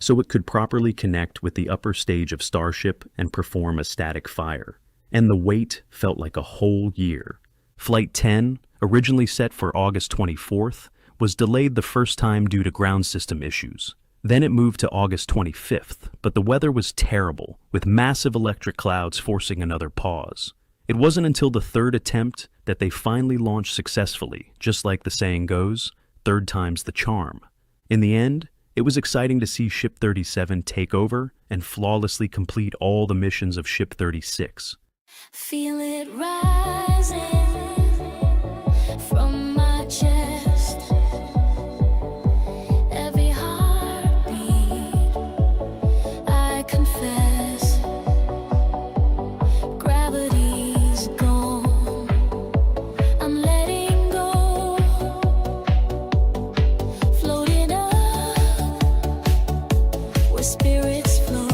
so it could properly connect with the upper stage of Starship and perform a static fire. And the wait felt like a whole year. Flight 10, originally set for August 24th, was delayed the first time due to ground system issues. Then it moved to August 25th, but the weather was terrible, with massive electric clouds forcing another pause. It wasn't until the third attempt that they finally launched successfully, just like the saying goes, third time's the charm. In the end, it was exciting to see Ship 37 take over and flawlessly complete all the missions of Ship 36. Feel it rising from my chest. Every heartbeat, I confess. Gravity's gone. I'm letting go. Floating up where spirits flow.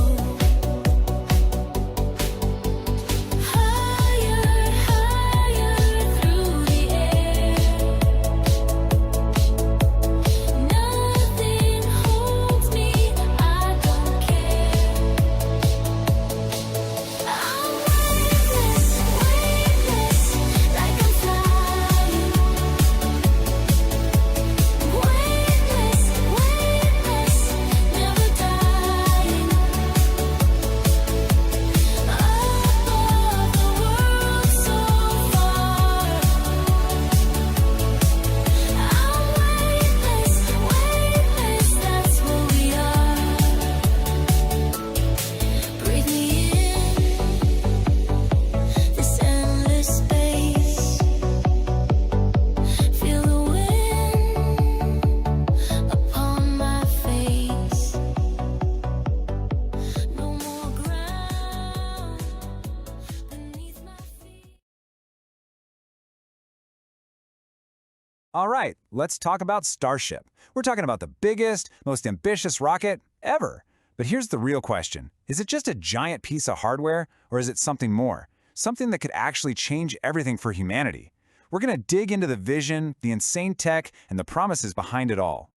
All right, let's talk about Starship. We're talking about the biggest, most ambitious rocket ever. But here's the real question. Is it just a giant piece of hardware, or is it something more? Something that could actually change everything for humanity? We're going to dig into the vision, the insane tech, and the promises behind it all.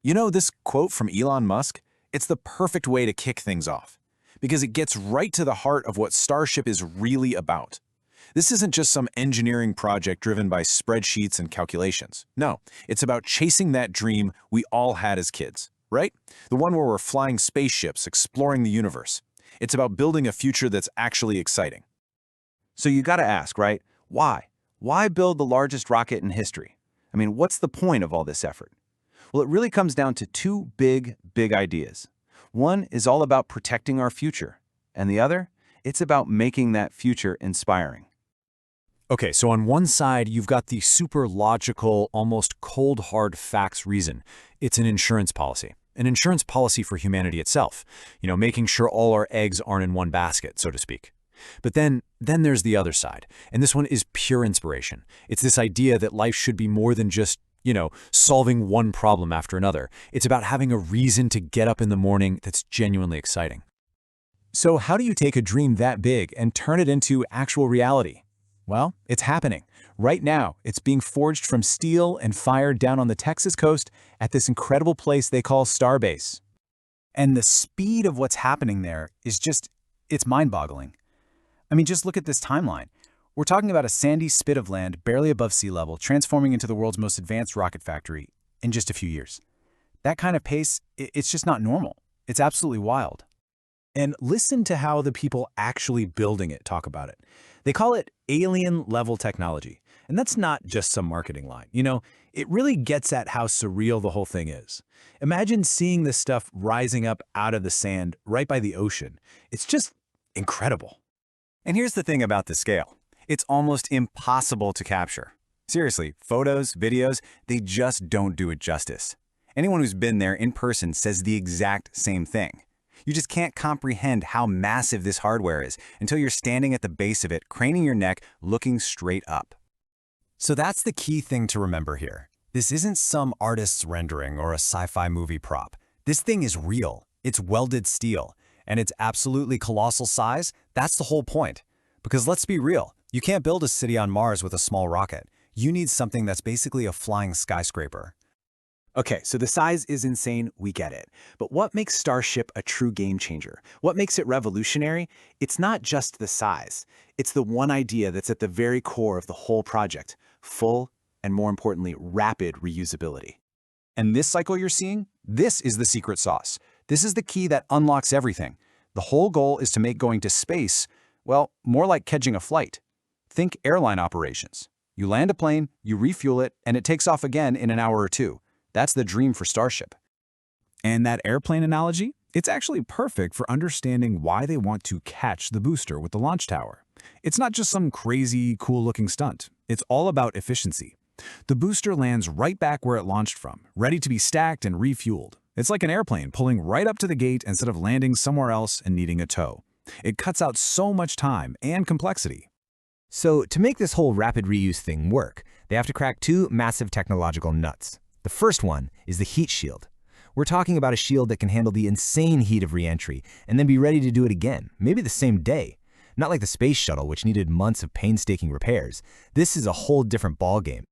You know this quote from Elon Musk? It's the perfect way to kick things off, because it gets right to the heart of what Starship is really about. This isn't just some engineering project driven by spreadsheets and calculations. No, it's about chasing that dream we all had as kids, right? The one where we're flying spaceships, exploring the universe. It's about building a future that's actually exciting. So you gotta ask, right? Why? Why build the largest rocket in history? I mean, what's the point of all this effort? Well, it really comes down to two big ideas. One is all about protecting our future, and the other, it's about making that future inspiring. Okay, so on one side, you've got the super logical, almost cold hard facts reason. It's an insurance policy for humanity itself. You know, making sure all our eggs aren't in one basket, so to speak. But then there's the other side, and this one is pure inspiration. It's this idea that life should be more than just, solving one problem after another. It's about having a reason to get up in the morning that's genuinely exciting. So how do you take a dream that big and turn it into actual reality? Well, it's happening. Right now, it's being forged from steel and fired down on the Texas coast at this incredible place they call Starbase. And the speed of what's happening there is it's mind-boggling. I mean, just look at this timeline. We're talking about a sandy spit of land barely above sea level transforming into the world's most advanced rocket factory in just a few years. That kind of pace, it's just not normal. It's absolutely wild. And listen to how the people actually building it talk about it. They call it alien-level technology. And that's not just some marketing line. It really gets at how surreal the whole thing is. Imagine seeing this stuff rising up out of the sand right by the ocean. It's just incredible. And here's the thing about the scale. It's almost impossible to capture. Seriously, photos, videos, they just don't do it justice. Anyone who's been there in person says the exact same thing. You just can't comprehend how massive this hardware is until you're standing at the base of it, craning your neck, looking straight up. So that's the key thing to remember here. This isn't some artist's rendering or a sci-fi movie prop. This thing is real. It's welded steel. And its absolutely colossal size, that's the whole point. Because let's be real, You can't build a city on Mars with a small rocket. You need something that's basically a flying skyscraper. Okay, so the size is insane, we get it. But what makes Starship a true game changer? What makes it revolutionary? It's not just the size. It's the one idea that's at the very core of the whole project: full, and more importantly, rapid reusability. And this cycle you're seeing, this is the secret sauce. This is the key that unlocks everything. The whole goal is to make going to space, well, more like catching a flight. Think airline operations. You land a plane, you refuel it, and it takes off again in an hour or two. That's the dream for Starship. And that airplane analogy? It's actually perfect for understanding why they want to catch the booster with the launch tower. It's not just some crazy, cool-looking stunt. It's all about efficiency. The booster lands right back where it launched from, ready to be stacked and refueled. It's like an airplane pulling right up to the gate instead of landing somewhere else and needing a tow. It cuts out so much time and complexity. So to make this whole rapid reuse thing work, they have to crack two massive technological nuts. The first one is the heat shield. We're talking about a shield that can handle the insane heat of re-entry and then be ready to do it again, maybe the same day. Not like the space shuttle, which needed months of painstaking repairs. This is a whole different ballgame.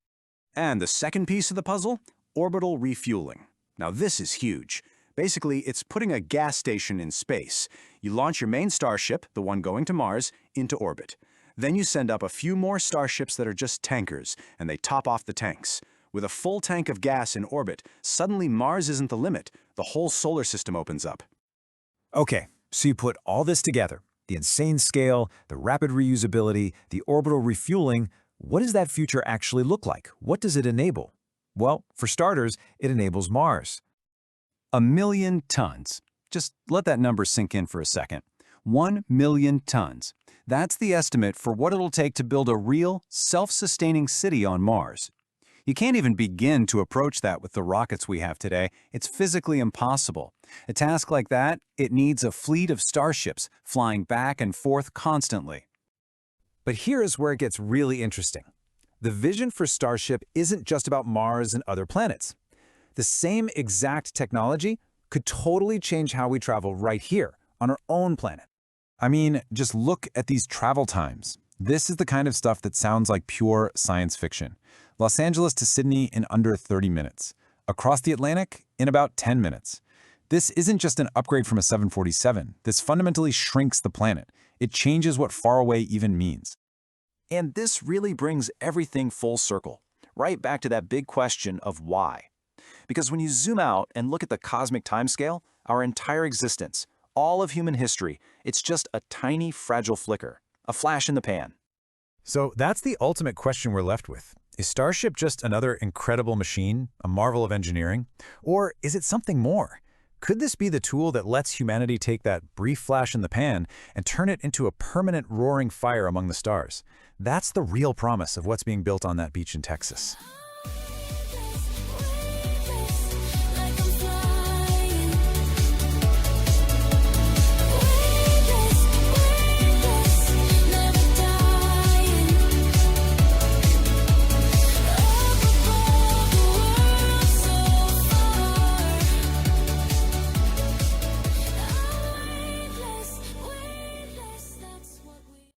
And the second piece of the puzzle? Orbital refueling. Now this is huge. Basically, it's putting a gas station in space. You launch your main Starship, the one going to Mars, into orbit. Then you send up a few more Starships that are just tankers, and they top off the tanks. With a full tank of gas in orbit, suddenly Mars isn't the limit. The whole solar system opens up. Okay, so you put all this together, the insane scale, the rapid reusability, the orbital refueling. What does that future actually look like? What does it enable? Well, for starters, it enables Mars. 1 million tons. Just let that number sink in for a second. 1 million tons. That's the estimate for what it'll take to build a real, self-sustaining city on Mars. You can't even begin to approach that with the rockets we have today. It's physically impossible. A task like that, it needs a fleet of starships flying back and forth constantly. But here's where it gets really interesting. The vision for Starship isn't just about Mars and other planets. The same exact technology could totally change how we travel right here on our own planet. I mean, just look at these travel times. This is the kind of stuff that sounds like pure science fiction. Los Angeles to Sydney in under 30 minutes. Across the Atlantic in about 10 minutes. This isn't just an upgrade from a 747. This fundamentally shrinks the planet. It changes what far away even means. And this really brings everything full circle, right back to that big question of why. Because when you zoom out and look at the cosmic timescale, our entire existence, all of human history, it's just a tiny, fragile flicker, a flash in the pan. So that's the ultimate question we're left with. Is Starship just another incredible machine, a marvel of engineering? Or is it something more? Could this be the tool that lets humanity take that brief flash in the pan and turn it into a permanent roaring fire among the stars? That's the real promise of what's being built on that beach in Texas.